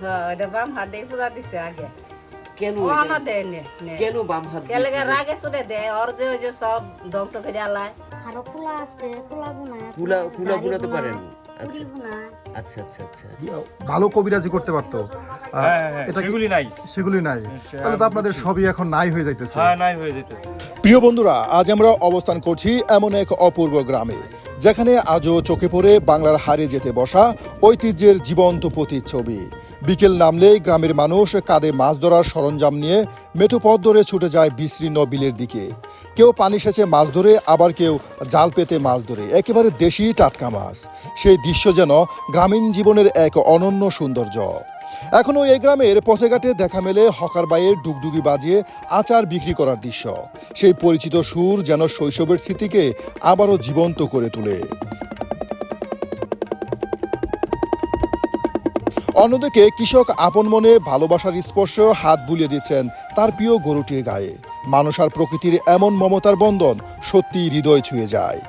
এটা বাম হাত দিয়ে পূজা দিছে আগে। কেন ও এটা? আমার দেয় নে কেন বাম হাত দিয়ে কেলে পূজা? রাগে চলে দেয় ওর যে ওই যে সব ধ্বংস করে আলায়। আরো পোলা আছে, পোলা বুনা কুলা বুনাতে পারেন? আচ্ছা বুনা আচ্ছা আচ্ছা আচ্ছা। ভালো কবিরাজি করতে পারতো, এটা কি- সেগুলি নাই। সেগুলি নাই, তাহলে তো আপনাদের সবই এখন নাই হয়ে যাইতেছে। হ্যাঁ, নাই হয়ে যেত। প্রিয় বন্ধুরা, আজ আমরা অবস্থান করছি এমন এক অপূর্ব গ্রামে, যেখানে আজও চোখে পড়ে বাংলার হারিয়ে যেতে বসা ঐতিহ্যের জীবন্ত প্রতিচ্ছবি। বিকেল নামলেই গ্রামের মানুষ কাঁধে মাছ ধরার সরঞ্জাম নিয়ে মেঠো পথ ধরে ছুটে যায় বিস্তীর্ণ বিলের দিকে। কেউ পানি সেচে মাছ ধরে, আবার কেউ জাল পেতে মাছ ধরে, একেবারে দেশি টাটকা মাছ। সেই দৃশ্য যেন গ্রামীণ জীবনের এক অনন্য সৌন্দর্য। এখনও এই গ্রামের পথে ঘাটে দেখা মেলে হকার বাইয়ের ডুগডুগি বাজিয়ে আচার বিক্রি করার দৃশ্য। সেই পরিচিত সুর যেন শৈশবের স্মৃতিকে আবারও জীবন্ত করে তোলে। অন্যদিকে কৃষক আপন মনে ভালোবাসার স্পর্শ হাত বুলিয়ে দিচ্ছেন তার প্রিয় গরুটির গায়ে। মানুষ আর প্রকৃতির এমন মমতার বন্ধন সত্যি হৃদয় ছুঁয়ে যায়।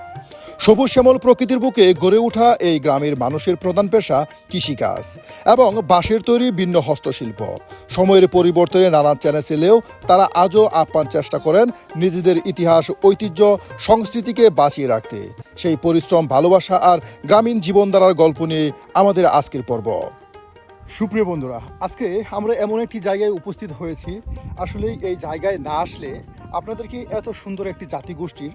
সবুজ শ্যামল প্রকৃতির বুকে গড়ে ওঠা এই গ্রামের মানুষের প্রধান পেশা কৃষিকাজ এবং বাঁশের তৈরি ভিন্ন হস্তশিল্প। সময়ের পরিবর্তনে নানা চ্যালেঞ্জ এলেও তারা আজও আপ্রাণ চেষ্টা করেন নিজেদের ইতিহাস, ঐতিহ্য, সংস্কৃতিকে বাঁচিয়ে রাখতে। সেই পরিশ্রম, ভালোবাসা আর গ্রামীণ জীবনধারার গল্প নিয়ে আমাদের আজকের পর্ব। সুপ্রিয় বন্ধুরা, আজকে আমরা এমন একটি জায়গায় উপস্থিত হয়েছি, আসলে এই জায়গায় না আসলে আপনাদেরকে এত সুন্দর একটি জাতিগোষ্ঠীর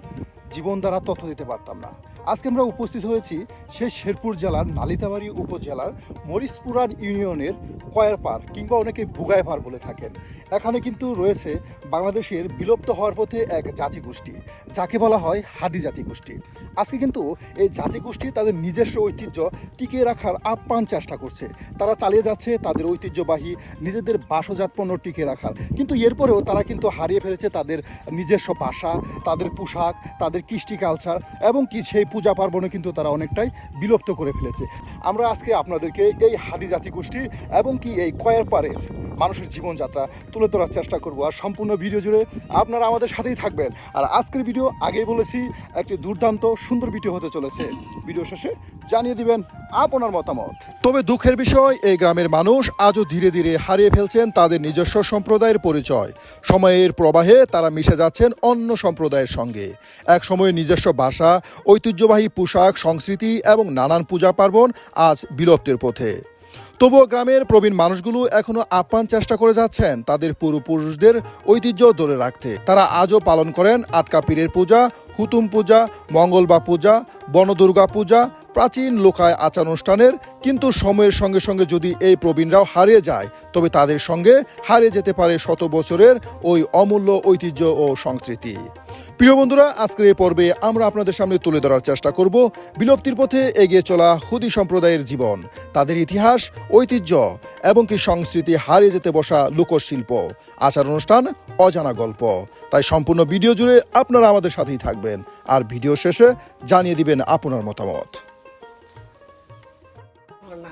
জীবন দ্বারা তথ্য দিতে পারতাম না। আজকে আমরা উপস্থিত হয়েছি সেই শেরপুর জেলার নালিতাবাড়ি উপজেলার মরিচপুরান ইউনিয়নের কয়ারপাড় কিংবা অনেকে বুগাইপাড় বলে থাকেন। এখানে কিন্তু রয়েছে বাংলাদেশের বিলুপ্ত হওয়ার পথে এক জাতিগোষ্ঠী, যাকে বলা হয় হাদি জাতিগোষ্ঠী। আজকে কিন্তু এই জাতিগোষ্ঠী তাদের নিজস্ব ঐতিহ্য টিকিয়ে রাখার আপ্রাণ চেষ্টা করছে। তারা চালিয়ে যাচ্ছে তাদের ঐতিহ্যবাহী নিজেদের বাসজাত পণ্য টিকিয়ে রাখার, কিন্তু এরপরেও তারা কিন্তু হারিয়ে ফেলেছে তাদের নিজস্ব ভাষা, তাদের পোশাক, তাদের কৃষ্টি কালচার এবং কি সেই পূজা পার্বণে কিন্তু তারা অনেকটাই বিলুপ্ত করে ফেলেছে। আমরা আজকে আপনাদেরকে এই হাদি জাতিগোষ্ঠী এবং কি এই কয়ারপাড়ের মানুষের জীবনযাত্রা তুলে ধরার চেষ্টা করব, আর সম্পূর্ণ ভিডিও জুড়ে আপনারা আমাদের সাথেই থাকবেন। আর আজকের ভিডিও আগেই বলেছি একটি দুর্দান্ত সুন্দর ভিডিও হতে চলেছে। ভিডিও শেষে জানিয়ে দিবেন আপনার মতামত। তবে দুঃখের বিষয়, এই গ্রামের মানুষ আজও ধীরে ধীরে হারিয়ে ফেলছেন তাদের নিজস্ব সম্প্রদায়ের পরিচয়। সময়ের প্রবাহে তারা মিশে যাচ্ছেন অন্য সম্প্রদায়ের সঙ্গে। এক সময়ে নিজস্ব ভাষা, ঐতিহ্যবাহী পোশাক, সংস্কৃতি এবং নানান পূজা পার্বণ আজ বিলুপ্তির পথে। তবুও গ্রামের প্রবীণ মানুষগুলো এখনো আপ্রাণ চেষ্টা করে যাচ্ছেন তাদের পূর্বপুরুষদের ঐতিহ্য ধরে রাখতে। তারা আজও পালন করেন আটকা পীরের পূজা, হুতুম পূজা, মঙ্গলবা পূজা, বনদুর্গা পূজা, প্রাচীন লোকায় আচার অনুষ্ঠানের। কিন্তু সময়ের সঙ্গে সঙ্গে যদি এই প্রবীণরাও হারিয়ে যায়, তবে তাদের সঙ্গে হারিয়ে যেতে পারে শত বছরের ওই অমূল্য ঐতিহ্য ও সংস্কৃতি। প্রিয় বন্ধুরা, আজকের এই পর্বে আমরা আপনাদের সামনে তুলে ধরার চেষ্টা করব বিলুপ্তির পথে এগিয়ে চলা হুদি সম্প্রদায়ের জীবন, তাদের ইতিহাস, ঐতিহ্য এবং কি সংস্কৃতি, হারিয়ে যেতে বসা লোকশিল্প, আচার অনুষ্ঠান, অজানা গল্প। তাই সম্পূর্ণ ভিডিও জুড়ে আপনারা আমাদের সাথেই থাকবেন, আর ভিডিও শেষে জানিয়ে দিবেন আপনার মতামত।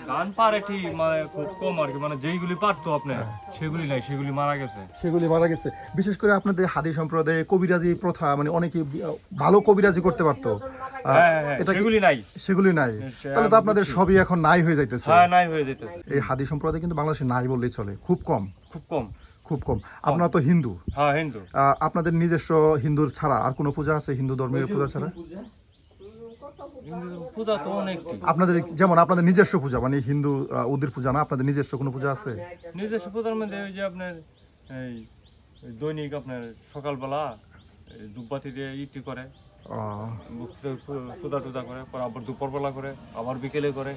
গান পারে ঠিক, মানে খুব কম আর কি, মানে যেইগুলি পারতো আপনার সেগুলি নাই, সেগুলি মারা গেছে। সেগুলি মারা গেছে। বিশেষ করে আপনাদের হাদি সম্প্রদায়ে কবিরাজি প্রথা, মানে অনেকে ভালো কবিরাজি করতে পারতো, এটা কি- সেগুলি নাই। সেগুলি নাই, তাহলে তো আপনাদের সবই এখন নাই হয়ে যাইতেছে। হ্যাঁ, নাই হয়ে যেত। এই হাদি সম্প্রদায় কিন্তু বাংলাদেশে নাই বললেই চলে, খুব কম। খুব কম। খুব কম। আপনারা তো হিন্দু, হ্যাঁ, হিন্দু। আপনাদের নিজস্ব হিন্দুর ছাড়া আর কোনো পূজা আছে? হিন্দু ধর্মের পূজা ছাড়া পূজা তো অনেক। আপনাদের যেমন আপনাদের নিজস্ব পূজা, মানে হিন্দু ওদের পূজা না, আপনাদের নিজস্ব কোনো পূজা আছে? নিজস্ব পূজার মধ্যে ওই যে আপনার এই দৈনিক আপনার সকালবেলা ধূপবাতি দিয়ে ইটি করে, পূজা টুজা করে, পর আবার দুপুরবেলা করে, আবার বিকেলে করে।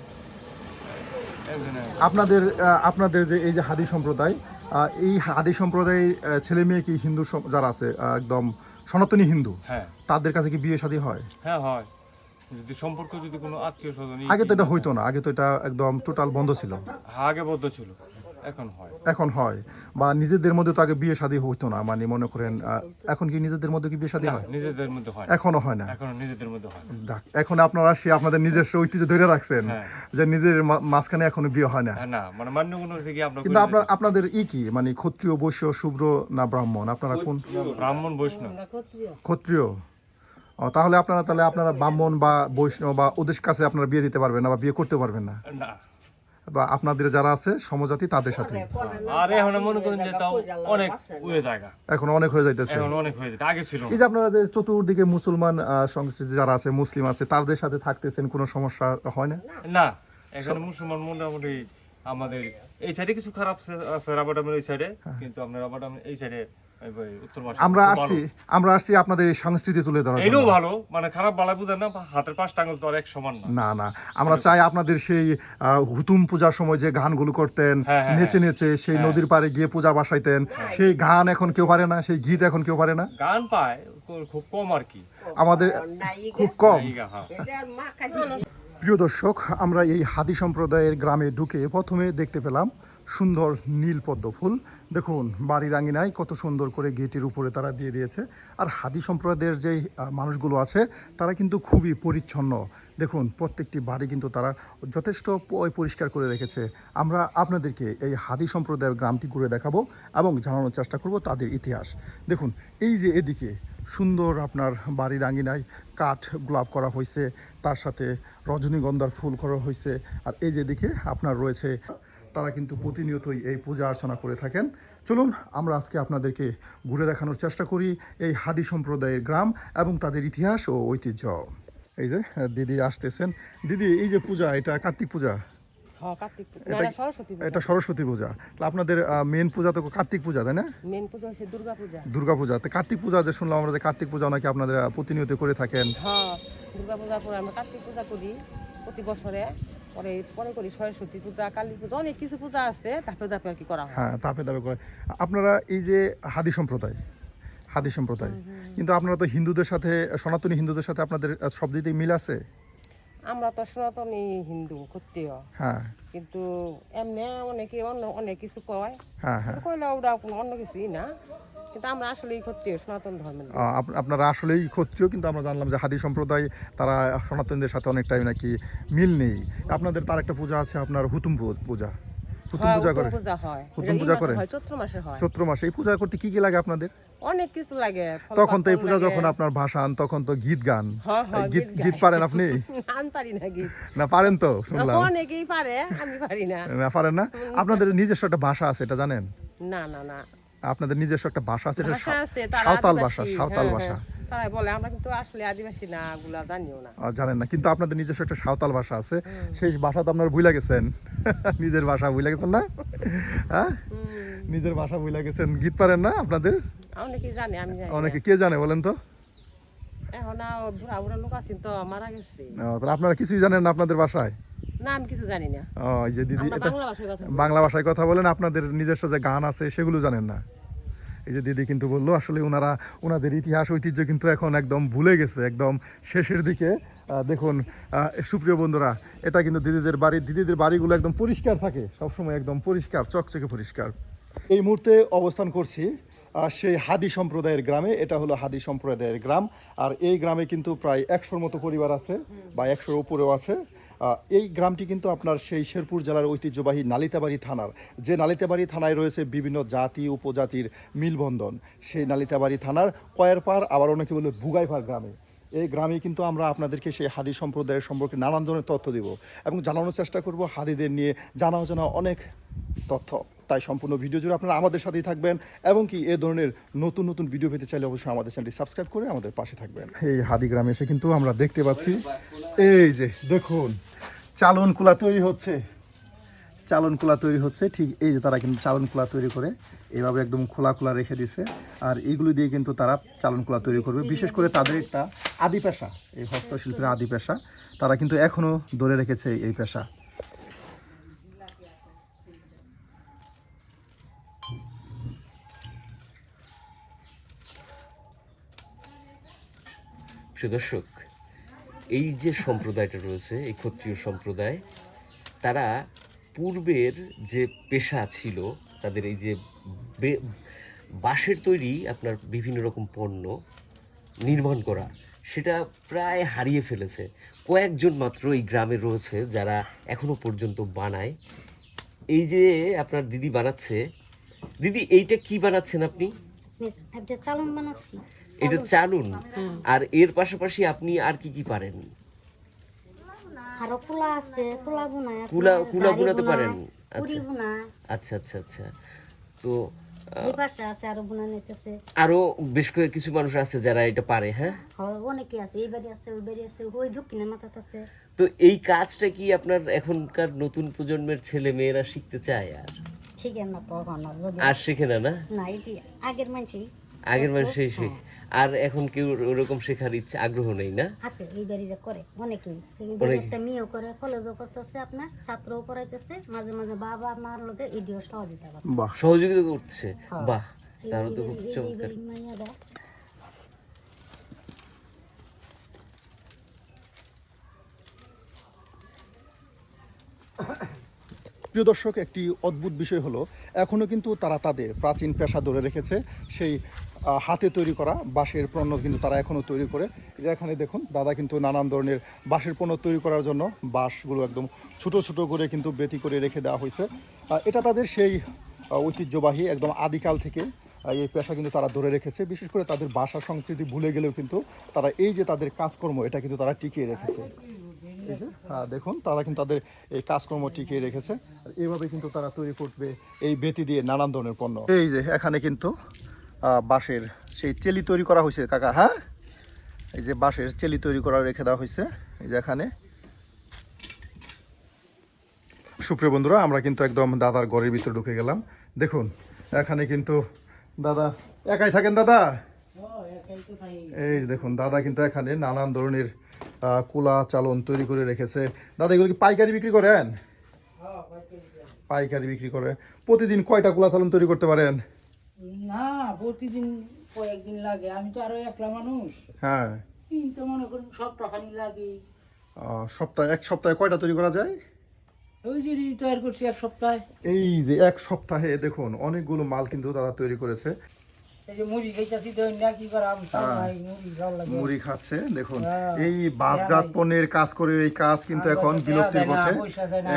আপনাদের যে এই যে হাদি সম্প্রদায়, এই হাদি সম্প্রদায়ের ছেলে মেয়ে কি হিন্দু যারা আছে একদম সনাতনী হিন্দু, হ্যাঁ, তাদের কাছে কি বিয়ে শাদী হয়? হ্যাঁ হয়। যদি সম্পর্ক, যদি কোনো আত্মীয় স্বজন, আগে তো এটা হইতো না, আগে তো এটা একদম টোটাল বন্ধ ছিল। আগে বদ্ধ ছিল, এখন হয়। এখন হয়, বা নিজেদের মধ্যে তো আগে বিয়ে শাদী হইতো না, মানে মনে করেন এখন কি নিজেদের মধ্যে কি বিয়ে শাদী হয়? নিজেদের মধ্যে হয়, এখনো হয় না। এখন নিজেদের মধ্যে হয়। যাক, এখন আপনারা আপনাদের নিজস্ব ঐতিহ্য ধরে রাখছেন, যে নিজের মাঝখানে এখনো বিয়ে হয় না। না, মানে মান্য কোনো থেকে আমরা। কিন্তু আপনাদের কি মানে ক্ষত্রিয়, বৈশ্য, শূদ্র না ব্রাহ্মণ? আপনারা কোন? ব্রাহ্মণ, বৈষ্ণব। ক্ষত্রিয়। তাহলে আপনারা ব্রাহ্মণ বা বৈষ্ণব বা ওদের কাছে আপনারা বিয়ে দিতে পারবেন না বা বিয়ে করতে পারবেন না। বা আপনাদের যারা আছে সমজাতি তাদের সাথে? আর এখন মনে করেন যে তাও অনেক উয়ে জায়গা, এখন অনেক হয়ে যাইতেছে। এখন অনেক হয়ে যেতে আগে ছিল না। এই যে আপনারা যে চতুর্দিকে মুসলমান সংস্কৃতি যারা আছে, মুসলিম আছে, তাদের সাথে থাকতেছেন, কোনো সমস্যা হয় না? না, এখানে মুসলমান মোটামুটি আমাদের এই সাইডে কিছু খারাপ আছে, রাবাডামের এই সাইডে, কিন্তু আপনার রাবাডামের এই সাইডে উত্তর পাশে আমরা আসছি আপনাদের এই সংস্কৃতি তুলে ধরার জন্য। এটাও ভালো, মানে খারাপ বালা বুঝেন না, হাতের 5 আঙুল তো আর এক সমান না। না না, আমরা চাই আপনাদের সেই হুতুম পূজার সময় যে গানগুলো করতেন, নেচে নেচে সেই নদীর পাড়ে গিয়ে পূজা বাসাইতেন, সেই গান এখন কেউ পারে না, সেই গীত এখন কেউ পারে না। গান পায় খুব কম আর কি, আমাদের খুব কম। হ্যাঁ। প্রিয় দর্শক, আমরা এই হাদি সম্প্রদায়ের গ্রামে ঢুকে প্রথমে দেখতে পেলাম সুন্দর নীল পদ্ম ফুল। দেখুন বাড়ির আঙিনায় কত সুন্দর করে গেটের উপরে তারা দিয়ে দিয়েছে। আর হাদি সম্প্রদায়ের যে মানুষগুলো আছে তারা কিন্তু খুবই পরিচ্ছন্ন। দেখুন প্রত্যেকটি বাড়ি কিন্তু তারা যথেষ্ট পরিষ্কার করে রেখেছে। আমরা আপনাদেরকে এই হাদি সম্প্রদায়ের গ্রামটি ঘুরে দেখাবো এবং জানানোর চেষ্টা করব তাদের ইতিহাস। দেখুন এই যে এদিকে সুন্দর আপনার বাড়ির আঙিনায় কাঠ গোলাপ করা হয়েছে, তার সাথে রজনীগন্ধার ফুল করা হয়েছে। আর এই যে দিকে আপনার রয়েছে, তারা কিন্তু প্রতিনিয়তই এই পূজা অর্চনা করে থাকেন। চলুন আমরা আজকে আপনাদেরকে ঘুরে দেখানোর চেষ্টা করি এই হাদি সম্প্রদায়ের গ্রাম এবং তাদের ইতিহাস ও ঐতিহ্য। এই যে দিদি আসতেছেন। দিদি, এই যে পূজা, এটা কার্তিক পূজা? এটা সরস্বতী পূজা। তাহলে আপনাদের মেন পূজা তো কার্তিক পূজা, তাই না? মেন পূজা হচ্ছে দুর্গা পূজা। দুর্গা পূজা। তো কার্তিক পূজা যে শুনলাম আমরা, যে কার্তিক পূজা নাকি আপনাদের প্রতিনিয়ত করে থাকেন? হ্যাঁ, দুর্গা পূজার পরে আমরা কার্তিক পূজা করি প্রতি বছরে, পরে করি সরস্বতী পূজা, কালী পূজা, অনেক কিছু পূজা আছে, ধাপে ধাপে আর কি করা হয়। হ্যাঁ, ধাপে ধাপে করে। আপনারা এই যে হাদি সম্প্রদায়, কিন্তু আপনারা তো হিন্দুদের সাথে, সনাতনী হিন্দুদের সাথে আপনাদের সব দিকেই মিল আছে? আমরা তো সনাতনী হিন্দু ক্ষত্রিয়, হ্যাঁ, কিন্তু এমনি অনেকে অনেক কিছু কয়, হ্যাঁ, কইলে ওরা কোনো অন্য কিছুই না, কিন্তু আমরা আসলে ক্ষত্রিয়, সনাতন ধর্মের। আপনারা আসলেই ক্ষত্রিয়, কিন্তু আমরা জানলাম যে হাদি সম্প্রদায় তারা সনাতনদের সাথে অনেকটাই নাকি মিল নেই। আপনাদের তার একটা পূজা আছে, আপনার হুতুম পূজা। হুতুম পূজা করে, হুতুম পূজা করে চৈত্র মাসে হয়। চৈত্র মাসে। এই পূজা করতে কি কি লাগে আপনাদের? অনেক কিছু লাগে। তখন তো এই পূজা যখন আপনার ভাসান, তখন তো গীত গান, গীত পারেন আপনি? আমি পারি না গীত। না পারেন তো শুনলাম। অনেকেই পারে, আমি পারি না। না পারেন না? আপনাদের নিজস্ব একটা ভাষা আছে, এটা জানেন? না না না, আপনাদের নিজস্ব একটা ভাষা আছে, এটা সাঁওতাল ভাষা। সাঁওতাল ভাষা তারাই বলে, আমরা কিন্তু আসলে আদিবাসী না, ওগুলা জানিও না। জানেন না, কিন্তু আপনাদের নিজস্ব একটা সাঁওতাল ভাষা আছে। সেই ভাষা তো আপনারা ভুলে গেছেন। নিজের ভাষা ভুলে গেছেন না? হ্যাঁ, নিজের ভাষা ভুলে গেছেন। গীত পারেন না আপনাদের? অনেকে জানে, আমি জানি। অনেকে কে জানে বলেন তো? এখন বুড়া বুড়া লোক আছেন তো, মারা গেছে। তাহলে আপনারা কিছুই জানেন না আপনাদের ভাষায়? না, আমি কিছু জানি না। এই যে দিদি, এটা বাংলা ভাষায় কথা বলেন। আপনাদের নিজস্ব যে গান আছে সেগুলো জানেন না। এই যে দিদি কিন্তু বললো, আসলে ওনাদের ইতিহাস ঐতিহ্য কিন্তু এখন একদম ভুলে গেছে, একদম শেষের দিকে। দেখুন সুপ্রিয় বন্ধুরা, এটা কিন্তু দিদিদের বাড়ি। দিদিদের বাড়িগুলো একদম পরিষ্কার থাকে সবসময়, একদম পরিষ্কার, চকচকে পরিষ্কার। এই মুহূর্তে অবস্থান করছি সেই হাদি সম্প্রদায়ের গ্রামে। এটা হলো হাদি সম্প্রদায়ের গ্রাম। আর এই গ্রামে কিন্তু প্রায় 100-র মতো পরিবার আছে, বা 100-র উপরেও আছে। এই গ্রামটি কিন্তু আপনার সেই শেরপুর জেলার ঐতিহ্যবাহী নালিতাবাড়ি থানার, যে নালিতাবাড়ি থানায় রয়েছে বিভিন্ন জাতি উপজাতির মিলবন্ধন, সেই নালিতাবাড়ি থানার কয়েরপাড়, আবার অনেকে বলে বুগাইপাড় গ্রামে। এই গ্রামে কিন্তু আমরা আপনাদেরকে সেই হাদি সম্প্রদায়ের সম্পর্কে নানান ধরনের তথ্য দেব এবং জানানোর চেষ্টা করব হাদিদের নিয়ে জানা অজানা অনেক তথ্য। তাই সম্পূর্ণ ভিডিও জুড়ে আপনারা আমাদের সাথেই থাকবেন, এবং কি এ ধরনের নতুন নতুন ভিডিও পেতে চাইলে অবশ্যই আমাদের চ্যানেলটি সাবস্ক্রাইব করে আমাদের পাশে থাকবেন। এই হাদি গ্রামে এসে কিন্তু আমরা দেখতে পাচ্ছি, এই যে দেখুন চালন কুলা তৈরি হচ্ছে। চালন কুলা তৈরি হচ্ছে, ঠিক এই যে তারা কিন্তু চালন কুলা তৈরি করে এইভাবে একদম খোলা খোলা রেখে দিছে। আর এইগুলো দিয়ে কিন্তু তারা চালন কুলা তৈরি করবে। বিশেষ করে তাদের একটা আদি পেশা, এই হস্তশিল্পের আদি পেশা, তারা কিন্তু এখনও ধরে রেখেছে এই পেশা। দর্শক, এই যে সম্প্রদায়টা রয়েছে, এই ক্ষত্রিয় সম্প্রদায়, তারা পূর্বের যে পেশা ছিল তাদের, এই যে বাঁশের তৈরি আপনার বিভিন্ন রকম পণ্য নির্মাণ করা, সেটা প্রায় হারিয়ে ফেলেছে। কয়েকজন মাত্র এই গ্রামে রয়েছে যারা এখনো পর্যন্ত বানায়। এই যে আপনার দিদি বানাচ্ছে, দিদি এইটা কি বানাচ্ছেন আপনি? চালন বানাচ্ছি। এটা চালুন। আর এর পাশাপাশি আপনি আর কি কি পারেন? আরো পোলা আছে, পোলা বুনা, কুলা বুনাতে পারেন? পুরি বুনা, আচ্ছা আচ্ছা আচ্ছা। তো এই পাশে আছে আরো বুনা নিতেছে। আরো বেশ কিছু মানুষ আছে যারা এটা পারে, হ্যাঁ? অনেকে আছে, এই বাড়ি আছে, ওই বাড়ি আছে, ওই দক্ষিণের মাথাতে আছে। তো এই কাজটা কি আপনার এখনকার নতুন প্রজন্মের ছেলে মেয়েরা শিখতে চায়? ঠিক না তো এখন যদি আর শেখে না? না, এটি আগের মানুষই আগের মানুষই শেখ, আর এখন কেউ ওরকম শেখার ইচ্ছা আগ্রহ নেই না? আছে, এই বাড়িটা করে অনেকেই। একটা মেয়েও করে, কলেজও করতেছে, আপনার ছাত্রও পড়াইতেছে, মাঝে মাঝে বাবা মার লোকে এটিও সহযোগিতা করে। বাহ, সহযোগিতা করছে, বাহ, তাহলে তো খুব চমৎকার। প্রিয় দর্শক, একটি অদ্ভুত বিষয় হলো এখনও কিন্তু তারা তাদের প্রাচীন পেশা ধরে রেখেছে। সেই হাতে তৈরি করা বাঁশের পণ্য কিন্তু তারা এখনও তৈরি করে। এই যে এখানে দেখুন, দাদা কিন্তু নানান ধরনের বাঁশের পণ্য তৈরি করার জন্য বাঁশগুলো একদম ছোট ছোট করে কিন্তু বেতি করে রেখে দেওয়া হয়েছে। এটা তাদের সেই ঐতিহ্যবাহী একদম আদিকাল থেকে এই পেশা কিন্তু তারা ধরে রেখেছে। বিশেষ করে তাদের ভাষা সংস্কৃতি ভুলে গেলেও কিন্তু তারা এই যে তাদের কাজকর্ম, এটা কিন্তু তারা টিকিয়ে রেখেছে। এই যে দেখুন, তারা কিন্তু তাদের এই কাজকর্ম টিকিয়ে রেখেছে। আর এইভাবে কিন্তু তারা তৈরি করবে এই বেতি দিয়ে নানান ধরনের পণ্য। এই যে এখানে কিন্তু বাঁশের সেই চেলি তৈরি করা হয়েছে কাকা, হ্যাঁ, এই যে বাঁশের চেলি তৈরি করা রেখে দেওয়া হয়েছে। এই যে এখানে সুপ্রিয় বন্ধুরা, আমরা কিন্তু একদম দাদার ঘরের ভিতরে ঢুকে গেলাম। দেখুন এখানে কিন্তু দাদা একাই থাকেন। দাদা, এই দেখুন, দাদা কিন্তু এখানে নানান ধরনের কুলা চালন তৈরি করে রেখেছে। দাদা, এগুলো কি পাইকারি বিক্রি করেন? পাইকারি বিক্রি করে। প্রতিদিন কয়টা কুলা চালন তৈরি করতে পারেন? না, প্রতিদিন কয়েকদিন লাগে, আমি তো আরো একলা মানুষ। হ্যাঁ, তো মনে করুন সপ্তাহখানি লাগে। এক সপ্তাহে কয়টা তৈরি করা যায়? ওই যে তৈরি করছি এক সপ্তাহে। এই যে এক সপ্তাহে দেখুন অনেকগুলো মাল কিন্তু দাদা তৈরি করেছে। এই যে মুড়ি খাইতেছি, কি করাম, মুড়ি ভালো লাগে। মুড়ি খাচ্ছে। দেখুন এই বাঁশজাত পণ্যের কাজ করে এই কাজ কিন্তু এখন বিলুপ্তির পথে।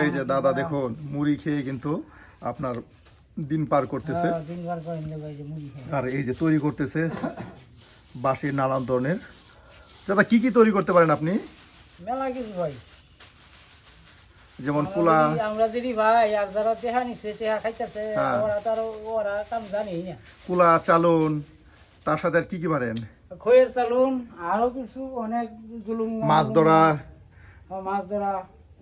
এই যে দাদা দেখুন মুড়ি খেয়ে কিন্তু আপনার দিন পার করতেছে। আর এই যে তৈরি করতেছে বাঁশের নানান ধরনের। দাদা, কি কি তৈরি করতে পারেন আপনি? মেলা কিছু ভাই, যেমন কুলা। আমরা যদি ভাই আর যারা টেহা নিচ্ছে, টেহা খাইতেছে, ওরা তো ওরা কাম জানি না। কুলা চালন, তার সাথে আর কি কি পারেন? খয়ের চালুন, আরো কিছু অনেক জুলুম, মাছ ধরা।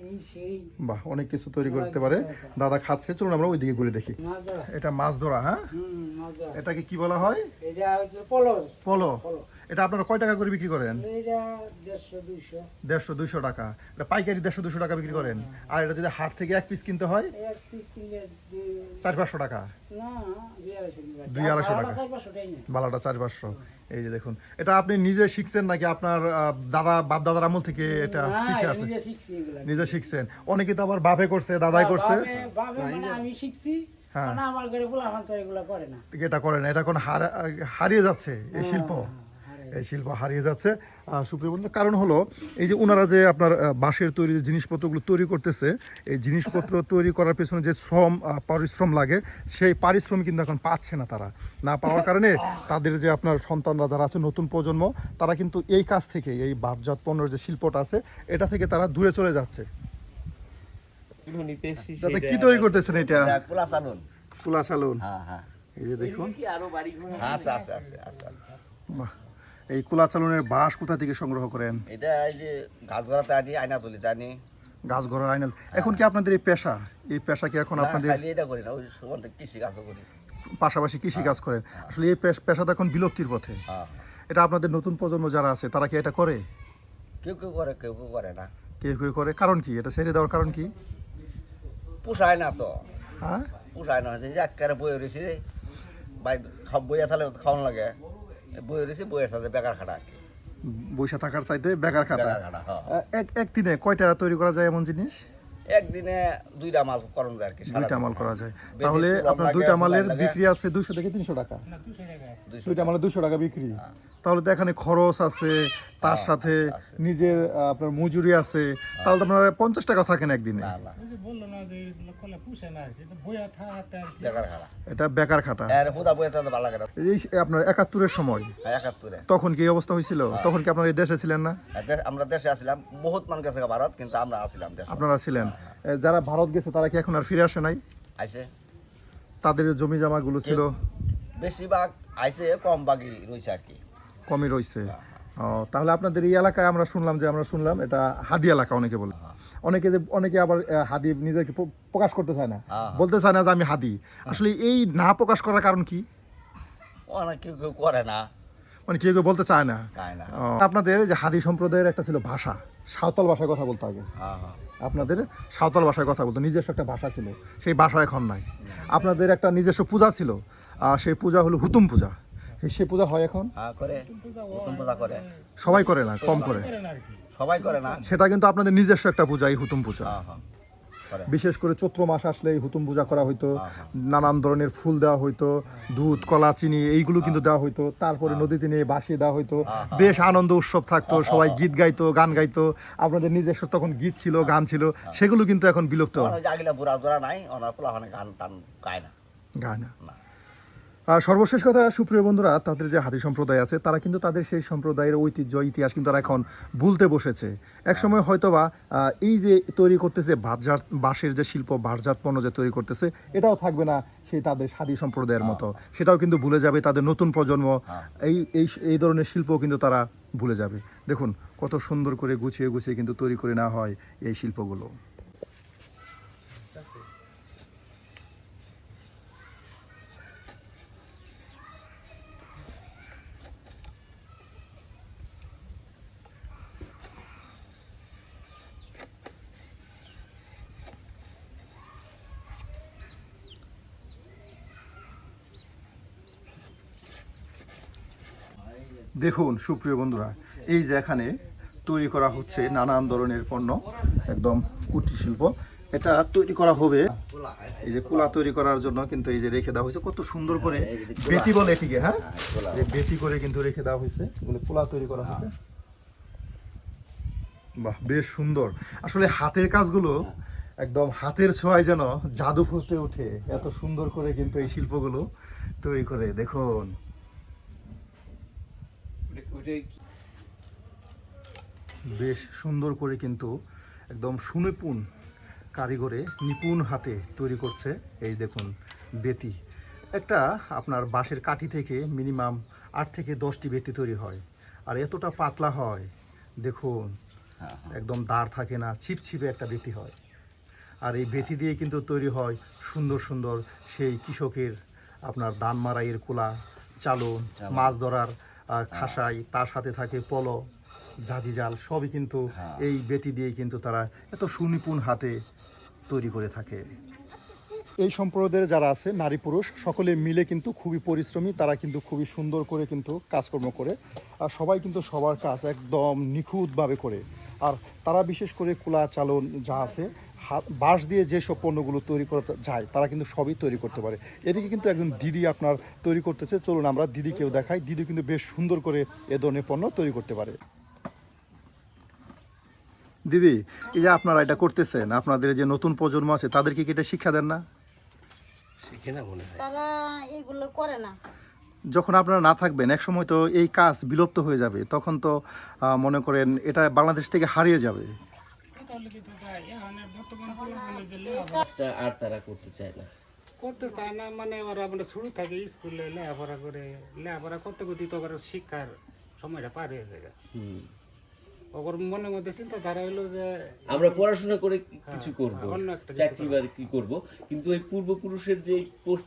এই সেই বাহ, অনেক কিছু তৈরি করতে পারে। দাদা খাচ্ছে, চলুন আমরা ওইদিকে ঘুরে দেখি। মাছ ধরা। এটা মাছ ধরা, হ্যাঁ? মাছ ধরা। এটাকে কি বলা হয়? এটা হচ্ছে পলস। পলো। এটা আপনারা কয় টাকা করে বিক্রি করেন? এটা 150-200। 150-200 টাকা। এটা পাইকারি 150-200 টাকা বিক্রি করেন। আর এটা যদি হাট থেকে এক পিস কিনতে হয় এক পিস কিনলে 400-500 টাকা। না, 250 200-250 টাকা। 400-500 না। বালাটা 400-500। এই যে দেখুন, এটা আপনি নিজে শিখছেন নাকি আপনার দাদা বাপ দাদার আমল থেকে এটা শিখে আসছেন? নিজে শিখছি এগুলা। নিজে শিখছেন। অনেকে তো আবার বাপে করছে, দাদাই করছে। বাপে মানে আমি শিখছি, মানে আমার ঘরে পোলাপান তো এগুলা করে না। এটা করে না, এটা এখন হারিয়ে যাচ্ছে এই শিল্প। এই শিল্প হারিয়ে যাচ্ছে। সুপ্রিয় বন্ধু, কারণ হলো এই যে ওনারা যে আপনার বাঁশের তৈরি যে জিনিসপত্রগুলো তৈরি করতেছে, এই জিনিসপত্র তৈরি করার পেছনে যে পরিশ্রম লাগে, সেই পারিশ্রম কিন্তু এখন পাচ্ছে না। তারা না পাওয়ার কারণে তাদের যে আপনার সন্তানরা যারা আছে, নতুন প্রজন্ম, তারা কিন্তু এই কাজ থেকে, এই বাঁশজাত পণ্যের যে শিল্পটা আছে, এটা থেকে তারা দূরে চলে যাচ্ছে। দাদা, কি তৈরি করতেছেন এটা? কুলা চালুন। কুলা চালুন। হ্যাঁ, এই যে দেখুন, আছে। বাহ, এই কুলা চালনের বাঁশ কোথা থেকে সংগ্রহ করেন? এটা এই যে গাছ গড়াতে আনি, আয়নাতলিতে আনি। গাছ ঘরের আইনাল। এখন কি আপনাদের এই পেশা কি এখন আপনাদের খালি এটা করি না, ওই সময় কৃষি কাজও করি, পাশাপাশি কৃষি কাজ করেন? আসলে এই পেশা তো এখন বিলুপ্তির পথে। এটা আপনাদের নতুন প্রজন্ম যারা আছে, তারা কি এটা করে? কেউ কেউ করে, কেউ কেউ করে না। কেউ কেউ করে, কারণ কি? এটা ছেড়ে দেওয়ার কারণ কি? পোষায় না তো। হ্যাঁ, পোষায় না, যে একেবারে বই রয়েছে ভাই, বইয়া থাকলে খাওয়ানো লাগে, বই রয়েছে, বইয়ের সাথে বেকার খাটা। বৈশা থাকার চাইতে বেকার খাটা। বেকার খাটা, হ্যাঁ। একদিনে কয়টা তৈরি করা যায় এমন জিনিস? একদিনে 2টা মাল করণ যায় আর কি, 2টা মাল করা যায়। বেশি তাহলে কম আপনার লাগে, 2টা মালের কম লাগে। বিক্রি আছে 200 থেকে 300 টাকা। 200 2টা মালে 200 টাকা বিক্রি। তাহলে তো এখানে খরচ আছে, তার সাথে নিজের আপনার মজুরি আছে, তাহলে তো আপনার 50 টাকা থাকেন একদিনে। না না বললো না যে এগুলো করলে পুষে না আর কি, তো বইয়া থাকতে আর কি। বেকার খাড়া এটা বেকার খাটা। এর হুদা বইয়া থাকতে ভালো লাগে না। এই আপনার 71-এর সময় 71-এ তখন কি এই অবস্থা হয়েছিল? তখন কি আপনার এই দেশে ছিলেন না? আমরা দেশে আসছিলাম, বহুত মানুষ গেছে ভারত, কিন্তু আমরা আসছিলাম দেশে। আপনারা ছিলেন। যারা ভারত গেছে তারা কি এখন আর ফিরে আসে নাই? আইছে তাদের জমি জমাগুলো ছিল বেশিরভাগ আইছে, কম বাকি রয়েছে আর কি। কমই রয়েছে। তাহলে আপনাদের এই এলাকায় আমরা শুনলাম এটা হাদি এলাকা অনেকে বলে। অনেকে আবার হাদি নিজেকে প্রকাশ করতে চায় না, বলতে চায় না যে আমি হাদি। আসলে এই না প্রকাশ করার কারণ কি? অনেক কেউ কেউ করে না, মানে কেউ কেউ বলতে চায় না। চায় না। আপনাদের যে হাদি সম্প্রদায়ের একটা ছিল ভাষা, সাঁওতাল ভাষায় কথা বলতে আগে। হ্যাঁ হ্যাঁ আপনাদের সাঁওতাল ভাষায় কথা বলতো, নিজস্ব একটা ভাষা ছিল, সেই ভাষা এখন নাই। আপনাদের একটা নিজস্ব পূজা ছিল, সেই পূজা হলো হুতুম পূজা। সেই পূজা হয় এখন? হ্যাঁ করে, হুতুম পূজা করে। সবাই করে না, কম করে। সবাই করে না। সেটা কিন্তু আপনাদের নিজস্ব একটা পূজা, এই হুতুম পূজা। হ্যাঁ হ্যাঁ করে। বিশেষ করে চৈত্র মাস আসলে এই হুতুম পূজা করা হইতো, নানান ধরনের ফুল দেওয়া হইতো, দুধ কলা চিনি এইগুলো কিন্তু দেওয়া হইতো। তারপরে নদীতে নিয়ে বাঁশি দেওয়া হইতো, বেশ আনন্দ উৎসব থাকতো, সবাই গীত গাইতো, গান গাইতো। আপনাদের নিজস্ব তখন গীত ছিল, গান ছিল, সেগুলো কিন্তু এখন বিলুপ্ত। আগিলা বুড়া জোড়া নাই, ওনার পোলা মানে গান টান গায় না। গায় না। আর সর্বশেষ কথা, সুপ্রিয় বন্ধুরা, তাদের যে হাদি সম্প্রদায় আছে তারা কিন্তু তাদের সেই সম্প্রদায়ের ঐতিহ্য ইতিহাস কিন্তু তারা এখন ভুলতে বসেছে। একসময় হয়তোবা এই যে তৈরি করতেছে বাঁশের যে শিল্প, বাঁশজাত পণ্য যে তৈরি করতেছে, এটাও থাকবে না সেই তাদের হাদি সম্প্রদায়ের মতো। সেটাও কিন্তু ভুলে যাবে তাদের নতুন প্রজন্ম। এই ধরনের শিল্প কিন্তু তারা ভুলে যাবে। দেখুন কত সুন্দর করে গুছিয়ে গুছিয়ে কিন্তু তৈরি করে নেওয়া হয় এই শিল্পগুলো। দেখুন সুপ্রিয় বন্ধুরা, এই যে এখানে তৈরি করা হচ্ছে নানান ধরনের পণ্য, একদম কুটির শিল্প। এটা তৈরি করা হবে, এই যে কুলা তৈরি করার জন্য কিন্তু এই যে রেখে দেওয়া হয়েছে কত সুন্দর করে, বেতি বলে এটিকে। হ্যাঁ, যে বেতি করে কিন্তু রেখে দেওয়া হয়েছে, এগুলো কুলা তৈরি করা হয়েছে। বাহ, বেশ সুন্দর। আসলে হাতের কাজগুলো একদম হাতের ছোঁয়ায় যেন জাদু ফুটে ওঠে, এত সুন্দর করে কিন্তু এই শিল্পগুলো তৈরি করে। দেখুন বেশ সুন্দর করে কিন্তু একদম সুনিপুণ কারিগরে নিপুণ হাতে তৈরি করছে। এই দেখুন বেতি, একটা আপনার বাঁশের কাঠি থেকে মিনিমাম 8 থেকে 10টি বেতি তৈরি হয়, আর এতটা পাতলা হয় দেখুন, একদম দাঁড় থাকে না, ছিপছিপে একটা বেতি হয়। আর এই বেতি দিয়ে কিন্তু তৈরি হয় সুন্দর সুন্দর সেই কৃষকের আপনার ধান মারাইয়ের কুলা, চালন, মাছ ধরার খাসাই, তার সাথে থাকে পলো, ঝাঁঝি জাল, সবই কিন্তু এই বেতি দিয়ে কিন্তু তারা এত সুনিপুণ হাতে তৈরি করে থাকে। এই সম্প্রদায়ের যারা আছে নারী পুরুষ সকলে মিলে কিন্তু খুবই পরিশ্রমী, তারা কিন্তু খুবই সুন্দর করে কিন্তু কাজকর্ম করে, আর সবাই কিন্তু সবার কাজ একদম নিখুঁতভাবে করে। আর তারা বিশেষ করে কুলা, চালন যা আছে, বাঁশ দিয়ে যেসব পণ্যগুলো তৈরি করা যায় তারা কিন্তু সবই তৈরি করতে পারে। এদিকে কিন্তু একজন দিদি আপনার তৈরি করতেছে, চলুন আমরা দিদিকেও দেখাই। দিদি কিন্তু বেশ সুন্দর করে এ ধরনের পণ্য তৈরি করতে পারে। দিদি, এই যে আপনারা এটা করতেছেন, আপনাদের যে নতুন প্রজন্ম আছে তাদেরকে কি এটা শিক্ষা দেন না? শিখে না মনে হয়, তারা এগুলো করে না। যখন আপনারা না থাকবেন এক সময় তো এই কাজ বিলুপ্ত হয়ে যাবে, তখন তো মনে করেন এটা বাংলাদেশ থেকে হারিয়ে যাবে। কাজটা আর তারা করতে চায় না। করতে চায় না মানে ওরা মানে শুরু থেকে স্কুলে লেখাপড়া করে, লেখাপড়া করতে করতে তো ওরা শিক্ষার সময়টা পার হয়ে যায়। ওর মনের মধ্যে চিন্তাধারা হলো যে আমরা পড়াশোনা করে কিছু করব, অন্য একটা চাকরি বাকরি করব, কিন্তু এই পূর্বপুরুষের যে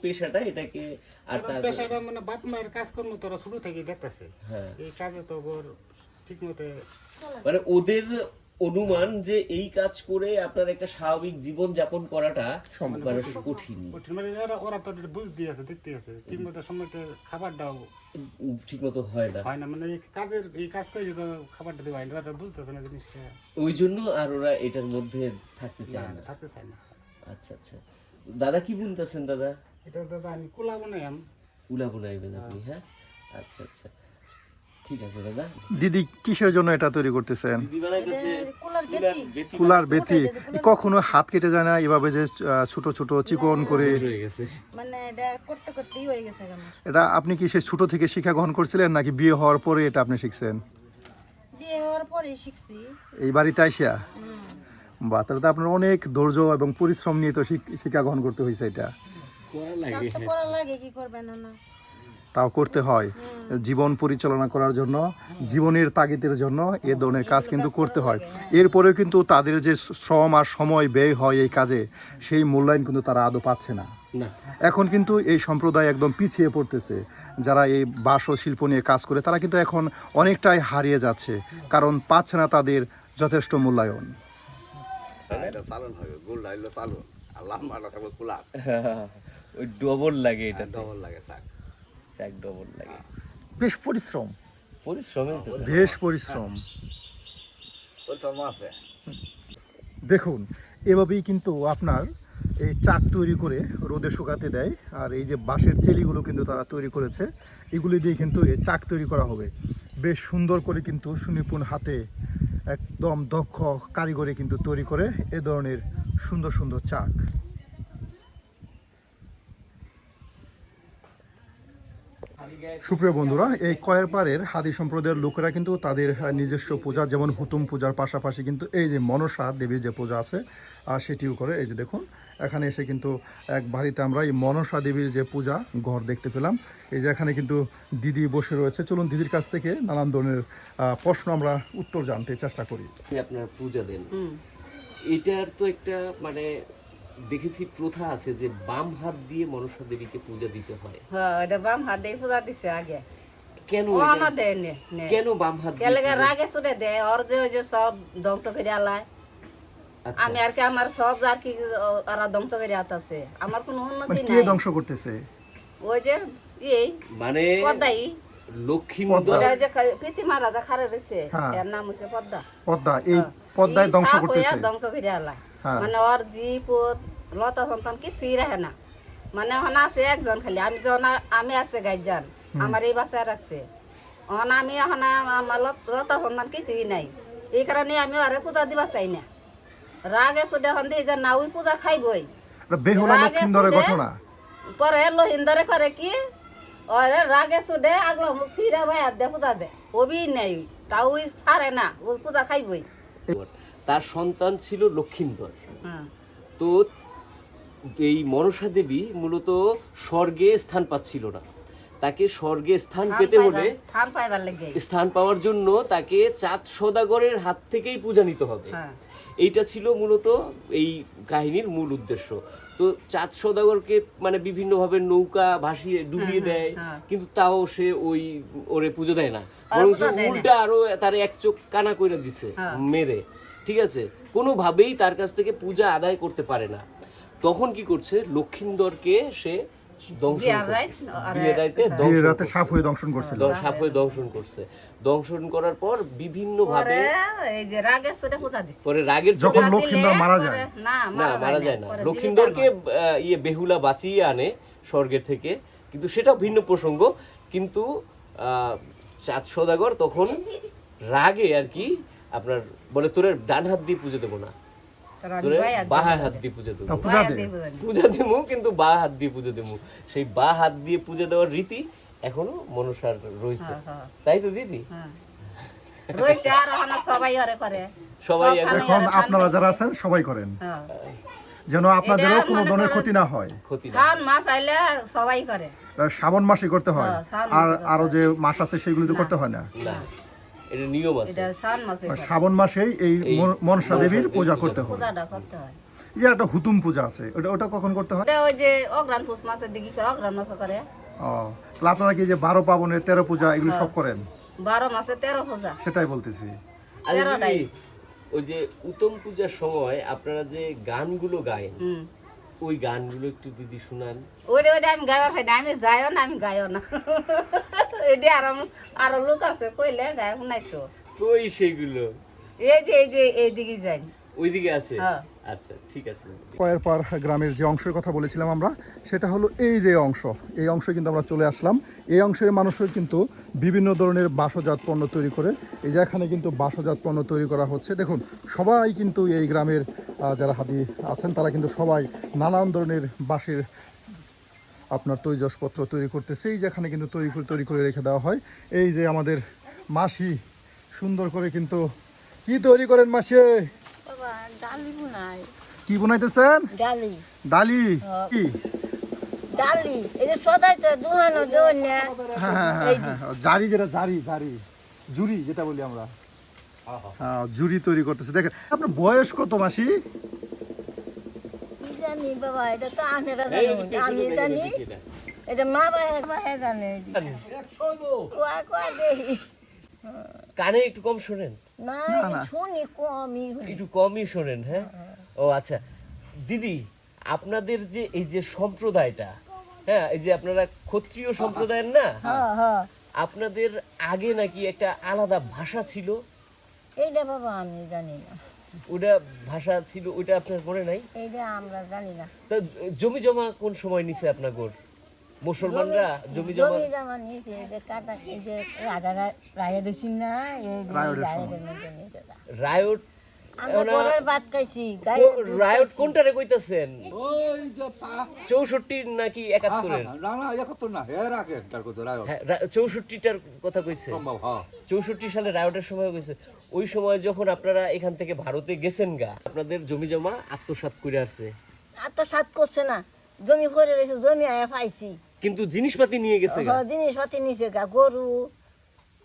পেশাটা এটাকে আর তার পেশাটা মানে বাপ মায়ের কাজকর্ম তো ওরা শুরু থেকেই দেখতেছে, এই কাজে তো ওর ঠিক মতো মানে ওদের অনুমান যে এই কাজ করে আপনার একটা স্বাভাবিক জীবন যাপন করাটা মানে কঠিন, কঠিন মানে ওরা তো বুঝতে আছে, দেখতে আছে, ঠিক মতো সময়তে খাবার দাও ঠিক মতো হয় না, হয় না, মানে এই কাজ করে তো খাবারটা দেওয়া হয় না, ওরা বুঝতেছে না জিনিসটা, ওই জন্য আর ওরা এটার মধ্যে থাকতে চায় না। থাকতে চায় না। আচ্ছা আচ্ছা, দাদা কি বলতেছেন দাদা? এটা দাদা আমি কুলা বানাই উলা বুলাইবেন আপনি? হ্যাঁ, আচ্ছা আচ্ছা, ঠিক আছে দাদা। দিদি কিসের জন্য এটা তৈরি করতেছেন? দিদি বানাইতেছে কুলার বেতি। কখনো হাত কেটে যায় না এভাবে যে ছোট ছোট চিকন করে? হয়ে গেছে। মানে এটা করতে করতেই হয়ে গেছে আমার। এটা আপনি কি সে ছোট থেকে শিক্ষা গ্রহণ করছিলেন নাকি বিয়ে হওয়ার পরে এটা আপনি শিখছেন? বিয়ে হওয়ার পরেই শিখছি। এই বাড়িতে আইসা? বা তাহলে তো আপনার অনেক ধৈর্য এবং পরিশ্রম নিয়ে তো শিক্ষা গ্রহণ করতে হয়েছে। এটা করা কাজ লাগে। তো করা লাগে, কি করবেন না? তাও করতে হয় জীবন পরিচালনা করার জন্য, জীবনের তাগিদের জন্য এ ধরনের কাজ কিন্তু করতে হয়। এরপরেও কিন্তু তাদের যে শ্রম আর সময় ব্যয় হয় এই কাজে, সেই মূল্যায়ন কিন্তু তারা আদৌ পাচ্ছে না। না, এখন কিন্তু এই সম্প্রদায় একদম পিছিয়ে পড়তেছে। যারা এই বাঁশ ও শিল্প নিয়ে কাজ করে তারা কিন্তু এখন অনেকটাই হারিয়ে যাচ্ছে, কারণ পাচ্ছে না তাদের যথেষ্ট মূল্যায়ন। এটা চালন হবে, গোল ডাইলো চালন আর লম্বাটা থাকবে কুলা, ওই ডবল লাগে, এটা ডবল লাগে শাক। চাক ডবল লাগে। বেশ পরিশ্রম, পরিশ্রমের তো বেশ পরিশ্রম। পরিশ্রম আছে। দেখুন, এভাবেই কিন্তু আপনার এই চাক তৈরি করে রোদে শুকাতে দেয়। আর এই যে বাঁশের চেলিগুলো কিন্তু তারা তৈরি করেছে, এগুলি দিয়ে কিন্তু এই চাক তৈরি করা হবে। বেশ সুন্দর করে কিন্তু সুনিপুণ হাতে একদম দক্ষ কারিগরি কিন্তু তৈরি করে এ ধরনের সুন্দর সুন্দর চাক। সুপ্রিয় বন্ধুরা, এই কয়েরপাড়ের হাদি সম্প্রদায়ের লোকেরা কিন্তু তাদের নিজস্ব পূজা, যেমন হুতুম পূজার পাশাপাশি কিন্তু এই যে মনসা দেবীর যে পূজা আছে সেটিও করে। এই যে দেখুন, এখানে এসে কিন্তু এক বাড়িতে আমরা এই মনসা দেবীর যে পূজা ঘর দেখতে পেলাম। এই যে এখানে কিন্তু দিদি বসে রয়েছে। চলুন দিদির কাছ থেকে নানান ধরনের প্রশ্ন আমরা উত্তর জানতে চেষ্টা করি। আপনার পূজা দেন, এটার তো একটা মানে দেখেছি প্রথা আছে যে বাম হাত দিয়ে মনসা দেবীকে পূজা দিতে হয়। হ্যাঁ, এটা বাম হাত দিয়ে পূজা দিছে আগে। কেন অনা দেয় নে কেন বাম হাত দিয়ে কেলে রাগে চুড়ে দেয়, ওর যে ওই যে সব ধ্বংস করে আলায়। আচ্ছা, আমি আর কি আমার সব আর কি ওরা ধ্বংস করে আতাছে, আমার কোনো উন্নতি কে নাই। ধ্বংস করতেছে? ওই যে এই মানে পদ্মাই, লক্ষ্মীন্দর ওরা যে পৃথিবী রাজা খারে রয়েছে, হ্যাঁ। এর নাম হচ্ছে পদ্মা। পদ্মা, এই পদ্মায় ধ্বংস সাপ হইয়া করতেছে। ধ্বংস করে আলায়। হ্যাঁ। মানে ওর জি পুত লতা সন্তান কিছুই রাখে না। মানে ওখানে আছে একজন খালি, আমি যখন আমি আছে গাইজান, আমার এই বাচ্চা রাখছে। ওখানে আমি ওখানে আমার লতা সন্তান কিছুই নাই, এই কারণে আমি ওরে পূজা দিবা চাই না। রাগে সুদে হন দিয়ে না ওই পূজা খাইবই। এটা বেহুলা রাগে লক্ষিন্দরের সুদে ঘটনা। পরে লোহিন্দরে করে কি ওরে রাগে সুদে আগলো মুখ ফিরা ভাই দে পূজা দে, ওবি নেই তাও ওই ছাড়ে না, ও পূজা খাইবই। তার সন্তান ছিল লক্ষ্মীন্দর। হ্যাঁ, তো এই মনসা দেবী মূলত স্বর্গে স্থান পাচ্ছিল না। তাকে স্বর্গে স্থান পেতে হলে থান পাইবার লেগে। স্থান পাওয়ার জন্য তাকে চাঁদ সদাগরের হাত থেকেই পূজা নিতে হবে। হ্যাঁ। এইটা ছিল মূলত এই কাহিনীর মূল উদ্দেশ্য। তো চাঁদ সদাগরকে মানে বিভিন্নভাবে নৌকা ভাসিয়ে ডুবিয়ে দেয়, কিন্তু তাও সে ওরে পুজো দেয় না, বরং উল্টা আরো তার এক চোখ কানা কইরা দিছে মেরে। ঠিক আছে, কোনোভাবেই তার কাছ থেকে পূজা আদায় করতে পারে না। তখন কি করছে, লক্ষ্মীন্দরকে সে সাপ হয়ে দংশন করছিল। সাপ হয়ে দংশন করছে। দংশন করার পর বিভিন্ন ভাবে এই যে রাগের চোটে পূজা দিছে। পরে রাগের যখন লক্ষ্মীন্দর মারা যায়, না মারা যায় না, লক্ষ্মীন্দরকে বেহুলা বাঁচিয়ে আনে স্বর্গের থেকে, কিন্তু সেটা ভিন্ন প্রসঙ্গ। কিন্তু চাঁদ সদাগর তখন রাগে আর কি আপনার বলে, তোর ডান হাত দিয়ে পুজো দেবো না, তোর বাঁ হাত দিয়ে পুজো দেবো, পূজা দেবো কিন্তু বাঁ হাত দিয়ে পুজো দেবো। সেই বাঁ হাত দিয়ে পুজো দেওয়ার রীতি এখনো মনসার রয়েছে, তাই তো দিদি? রয়েছে আর সবাই আরে করে, সবাই এখন আপনারা যারা আছেন সবাই করেন, যেন আপনাদেরও কোনো ধরনের ক্ষতি না হয়। শ্রাবণ মাস আইলে সবাই করে, শ্রাবণ মাসে করতে হয়। আর আরো যে মাস আছে সেগুলিতে করতে হয় না, এটা নিয়ম আছে। এটা শ্রাবণ মাসে, শ্রাবণ মাসেই এই মনসা দেবীর পূজা করতে হয়। পূজাটা করতে হয়। ইয়ার একটা হুতুম পূজা আছে, ওটা কখন করতে হয়? ওই যে অগ্রাণ পুষ মাসের দিকে করে, অগ্রাণ মাসে করে। ও, তাহলে আপনারা কি যে 12 পাবনের 13 পূজা এগুলো সব করেন? 12 মাসে 13 পূজা, সেটাই বলতেছি। 13টাই। ওই যে উত্তম পূজার সময় আপনারা যে গানগুলো গায়েন হুম ওই গানগুলো একটু যদি শুনান। ওইটা ওইটা আমি গাইবার পাই না, আমি যাইও না, আমি গাইও না। এটা আরো লোক আছে কইলে গায়ে শুনাইতো। কই সেগুলো? এই যে এইদিকে যাই, ওইদিকে আছে? হ্যাঁ। আচ্ছা ঠিক আছে। কয়ের পার গ্রামের যে অংশের কথা বলেছিলাম আমরা, সেটা হলো এই যে অংশ, এই অংশে কিন্তু আমরা চলে আসলাম। এই অংশের মানুষের কিন্তু বিভিন্ন ধরনের বাঁশজাত পণ্য তৈরি করে, এই যে এখানে কিন্তু বাঁশজাত পণ্য তৈরি করা হচ্ছে। দেখুন সবাই কিন্তু এই গ্রামের যারা হাদি আছেন তারা কিন্তু সবাই নানান ধরনের বাঁশের আপনার তৈজসপত্র তৈরি করতেছে। এই যেখানে কিন্তু তৈরি করে রেখে দেওয়া হয়। এই যে আমাদের মাসি সুন্দর করে কিন্তু কি তৈরি করেন মাসি? বাবা ডালি বুনাই, কি বানাইতেছেন? ডালি ডালি কি? ডালি এই যে সদাই তো দুহানো জন্য জারি, যেটা জারি জুরি যেটা বলি আমরা, হ্যাঁ জুরি তৈরি করতেছে। দেখেন আপনার বয়স কত মাসি? কি জানি বাবা, এটা তো আপনারা এই যে জানেন, পেছনে আমি দেখেন, জানি দেখি না। এটা মা বাবা জানে। কোয়া কোয়া দেখি কানে একটু কম শোনেন, না শুনি কমই একটু কমই শোনেন। হ্যাঁ ও আচ্ছা দিদি, আপনাদের যে এই যে সম্প্রদায়টা, হ্যাঁ এই যে আপনারা ক্ষত্রিয় সম্প্রদায়ের না, হ্যাঁ হ্যাঁ আপনাদের আগে নাকি একটা আলাদা ভাষা ছিল? এইটা বাবা আমি জানি না, ওটা ভাষা ছিল, ওইটা আপনার মনে নাই? এইটা আমরা জানি না। তা জমি জমা কোন সময় নিছে আপনার গোর? মুসলমানরা জমি জমা জমি জমা নিয়েছে, এই যে কাটা, এই যে রায়ের দিছি না, এই যে রায়ের মধ্যে নিয়েছে। রায়ট, আমরা ঘরের ভাত খাইছি, রায়ট কোনটারে কইতাছেন? 64 নাকি 71-এর? হ্যাঁ 64টার কথা কইছে। 64 সালে রায়টের সময় কইছে। ওই সময় যখন আপনারা এখান থেকে ভারতে গেছেন গা, আপনাদের জমি জমা আত্মসাৎ করে আসছে। আর তো সাত করছে না, জমি করে রয়েছে, জমি আয়া পাইছি, কিন্তু জিনিসপাতি নিয়ে গেছে গা। জিনিসপাতি নিছে গা, গরু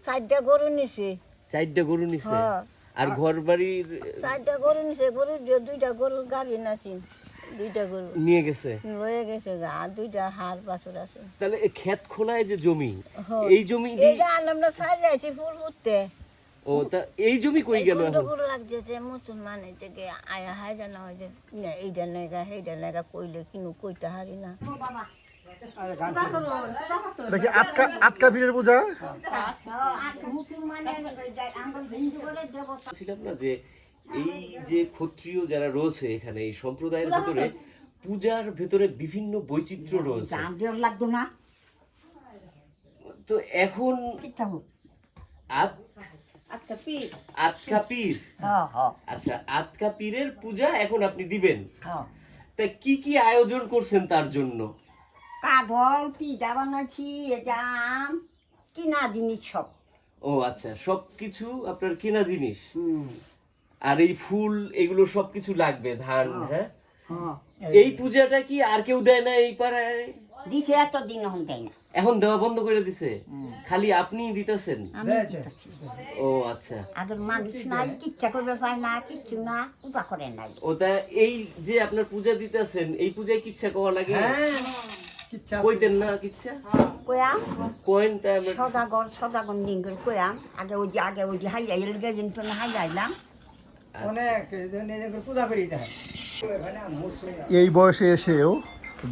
4টা গরু নিছে, 4টা গরু নিছে। হ্যাঁ। আর ঘর বাড়ির 4টা গরু নিছে, গরু 2টা গরু গাভী নাছিল, 2টা গরু নিয়ে গেছে। রয়ে গেছে গা, আর 2টা হাড় বাছুর আছে। তাহলে এই ক্ষেত খোলায় যে জমি, হ্যাঁ। এই জমি এই গান আমরা সারি আছি ফুল উঠতে, ও তা এই জমি কই গেল এখন? গন্ডগোল লাগছে যে মুসলমান থেকে আয়া হয় জানা হয় যে না এইটা নাইগা সেইটা নাইগা কইলে কিনু কইতে হারি না। এটা কি আটকা পীরের পূজা? ছিলাম না যে এই যে ক্ষত্রিয় যারা রয়েছে এখানে এই সম্প্রদায়ের ভিতরে পূজার ভিতরে বিভিন্ন বৈচিত্র্য রয়েছে। লাগতো না তো এখন আটকা পীর, আচ্ছা আটকা পীরের পূজা এখন আপনি দিবেন, তা কি কি আয়োজন করছেন তার জন্য? কাঠল পিঠা বানাইছি, এটা আম কিনা জিনিস সব। ও আচ্ছা, সবকিছু আপনার কেনা জিনিস। আর এই ফুল এগুলো সবকিছু লাগবে, ধান। হ্যাঁ এই পূজাটা কি আর কেউ দেয় না এই পাড়ায়? দিছে এতদিন এখন দেয় না, এখন দেওয়া বন্ধ করে দিছে, খালি আপনি দিতেছেন? আমি দিতেছি। ও আচ্ছা, আগের মানুষ নাই, কিচ্ছা করবে পায় না, কিচ্ছু না, পূজা করে নাই। ওটা এই যে আপনার পূজা দিতেছেন, এই পূজায় কিচ্ছা কোয়া লাগে? কইতেন না কিচ্ছা? কয়াম কইন তা আমরা সদাগর দিন করে কয়াম, আগে ওই যে হাই যাইল গেলেন তো না হাই যাইলাম। এই বয়সে এসেও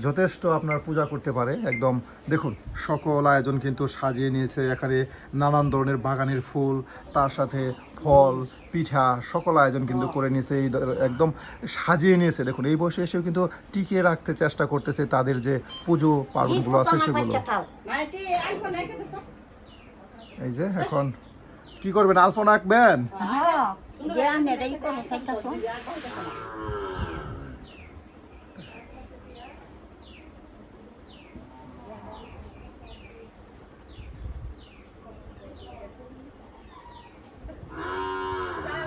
যথেষ্ট আপনার পূজা করতে পারে একদম। দেখুন সকল আয়োজন কিন্তু সাজিয়ে নিয়েছে এখানে, নানান ধরনের বাগানের ফুল, তার সাথে ফল, পিঠা, সকল আয়োজন কিন্তু করে নিয়েছে, এই একদম সাজিয়ে নিয়েছে। দেখুন এই বয়সে এসেও কিন্তু টিকিয়ে রাখতে চেষ্টা করতেছে তাদের যে পুজো পার্বণগুলো আছে সেগুলো। এই যে এখন কি করবেন, আলপনা আঁকবেন?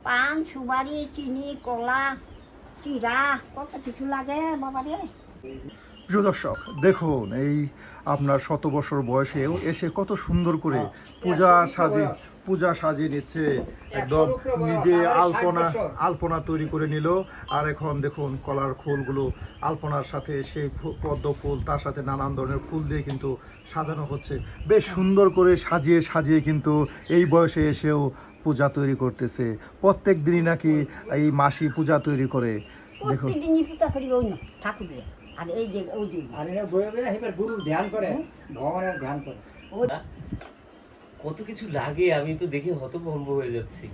পান, সুপারি, চিনি, কলা, চিরা, কত কিছু লাগে বাবা রে। প্রিয় দর্শক দেখুন, এই আপনার 100 বছর বয়সেও এসে কত সুন্দর করে পূজা পূজা সাজিয়ে নিচ্ছে, একদম নিজে আলপনা তৈরি করে নিল। আর এখন দেখুন কলার খোলগুলো আলপনার সাথে সেই পদ্ম ফুল, তার সাথে নানান ধরনের ফুল দিয়ে কিন্তু সাজানো হচ্ছে। বেশ সুন্দর করে সাজিয়ে সাজিয়ে কিন্তু এই বয়সে এসেও পূজা তৈরি করতেছে। প্রত্যেক দিনই নাকি এই মাসি পূজা তৈরি করে। দেখুন প্রতিদিনই পূজা করি ওই না ঠাকুরের। আর এই যে ওই দিন আর এরা বয়ে বয়ে এবার গুরু ধ্যান করে, ভগবানের ধ্যান করে। কত কিছু লাগে, আমি তো দেখে হতভম্ব হয়ে যাচ্ছি।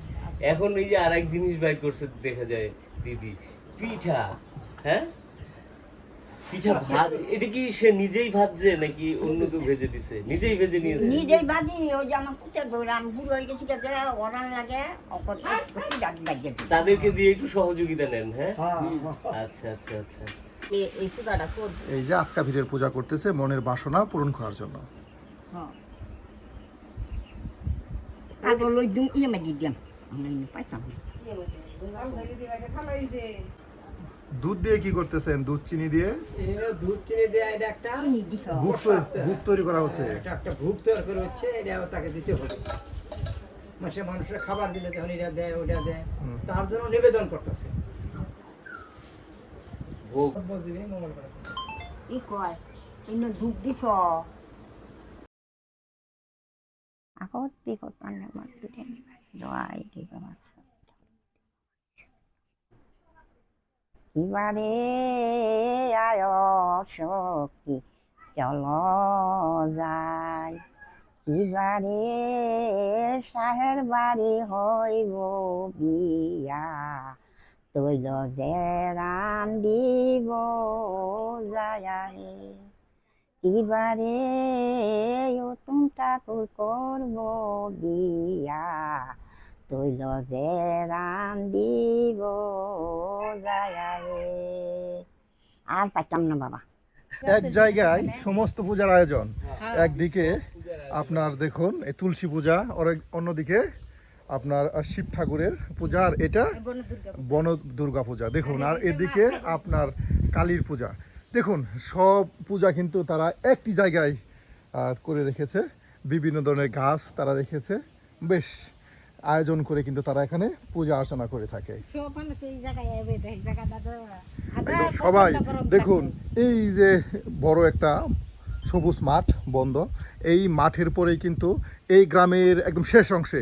এখন এই যে আরেক জিনিস বাইর করছে দেখা যায় দিদি, পিঠা। হ্যাঁ, পিঠা ভাত, এটা কি সে নিজেই ভাজছে নাকি অন্য কেউ ভেজে দিছে? নিজেই ভেজে নিয়েছে। নিজেই বাজি। ওই যে আমার পুতের বউরাম বুড়ো হয়ে গেছি গেছে ওরান লাগে তাদেরকে দিয়ে একটু সহযোগিতা নেন। হ্যাঁ, আচ্ছা আচ্ছা আচ্ছা। এই পূজাটা কর। এই যে আটকা পীরের পূজা করতেছে মনের বাসনা পূরণ করার জন্য। আগে লই দুম ইয়ে মাগি দিম আমরা পাইতাম। দুধ দিয়ে কি করতেছেন? দুধ চিনি দিয়ে দুধ চিনি দিয়ে এটা একটা ভোগ তৈরি করা হচ্ছে। একটা ভোগ তৈরি করে হচ্ছে, এটা তাকে দিতে হবে। মাসে মানুষের খাবার দিলে তখন এটা দেয় ওটা দেয়, তার জন্য নিবেদন করতেছে। ভোগ বুঝবি মঙ্গল করে ই কয় ইন্ন ধূপ দিছ আকতি করতাম না মাছ দিতে দোয়াই ঠিক আমার এবারে আয় শক্তি চল যাই, এবারে শাহের বাড়ি হইব বিয়া, তৈল যে রান্দিব যায়, এবারে নতুন ঠাকুর করব বিয়া, তৈল যে রান্দিব যায়। আর পাইতাম না বাবা। এক জায়গায় সমস্ত পূজার আয়োজন, একদিকে আপনার দেখুন এই তুলসী পূজা, অন্যদিকে আপনার শিব ঠাকুরের পূজা, আর এটা বন দুর্গা পূজা দেখুন, আর এদিকে আপনার কালীর পূজা দেখুন। সব পূজা কিন্তু তারা একটি জায়গায় করে রেখেছে, বিভিন্ন ধরনের গাছ তারা রেখেছে, বেশ আয়োজন করে কিন্তু তারা এখানে পূজা অর্চনা করে থাকে। সবাই দেখুন এই যে বড় একটা সবুজ মাঠ বন্ধ, এই মাঠের পরেই কিন্তু এই গ্রামের একদম শেষ অংশে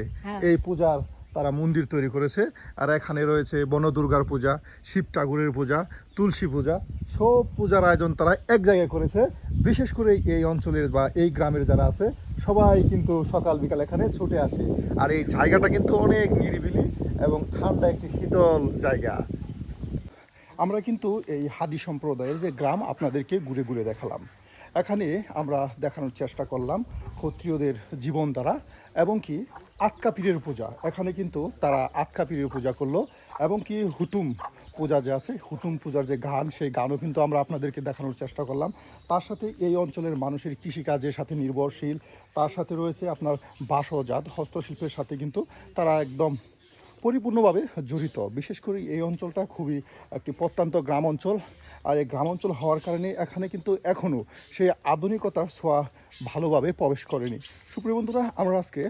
এই পূজার তারা মন্দির তৈরি করেছে। আর এখানে রয়েছে বনদুর্গার পূজা, শিব ঠাকুরের পূজা, তুলসী পূজা, সব পূজার আয়োজন তারা এক জায়গায় করেছে। বিশেষ করে এই অঞ্চলের বা এই গ্রামের যারা আছে সবাই কিন্তু সকাল বিকাল এখানে ছুটে আসে। আর এই জায়গাটা কিন্তু অনেক নিরিবিলি এবং ঠান্ডা একটি শীতল জায়গা। আমরা কিন্তু এই হাদি সম্প্রদায়ের যে গ্রাম আপনাদেরকে ঘুরে ঘুরে দেখালাম। এখানে আমরা দেখানোর চেষ্টা করলাম ক্ষত্রিয়দের জীবনধারা এবং কি আটকা পীরের পূজা। এখানে কিন্তু তারা আটকা পীরের পূজা করলো এবং কি হুতুম পূজা যে আছে, হুতুম পূজার যে গান, সেই গানও কিন্তু আমরা আপনাদেরকে দেখানোর চেষ্টা করলাম। তার সাথে এই অঞ্চলের মানুষের কৃষিকাজের সাথে নির্ভরশীল, তার সাথে রয়েছে আপনার বাঁশজাত হস্তশিল্পের সাথে কিন্তু তারা একদম পরিপূর্ণভাবে জড়িত। বিশেষ করে এই অঞ্চলটা খুবই একটি প্রত্যন্ত গ্রাম অঞ্চল, আর এই গ্রাম অঞ্চল হওয়ার কারণে এখানে কিন্তু এখনও সেই আধুনিকতার ছোঁয়া ভালোভাবে প্রবেশ করেনি। সুপ্রিয় বন্ধুরা, আমরা আজকে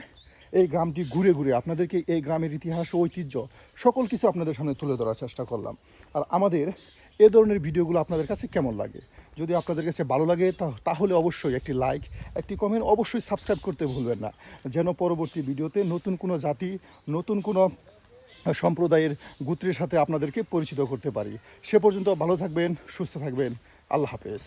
এই গ্রামটি ঘুরে ঘুরে আপনাদেরকে এই গ্রামের ইতিহাস ও ঐতিহ্য সকল কিছু আপনাদের সামনে তুলে ধরার চেষ্টা করলাম। আর আমাদের এ ধরনের ভিডিওগুলো আপনাদের কাছে কেমন লাগে? যদি আপনাদের কাছে ভালো লাগে তাহলে অবশ্যই একটি লাইক, একটি কমেন্ট, অবশ্যই সাবস্ক্রাইব করতে ভুলবেন না, যেন পরবর্তী ভিডিওতে নতুন কোনো জাতি, নতুন কোনো সম্প্রদায়ের গোত্রের সাথে আপনাদেরকে পরিচিত করতে পারি। সে পর্যন্ত ভালো থাকবেন, সুস্থ থাকবেন। আল্লাহ হাফেজ।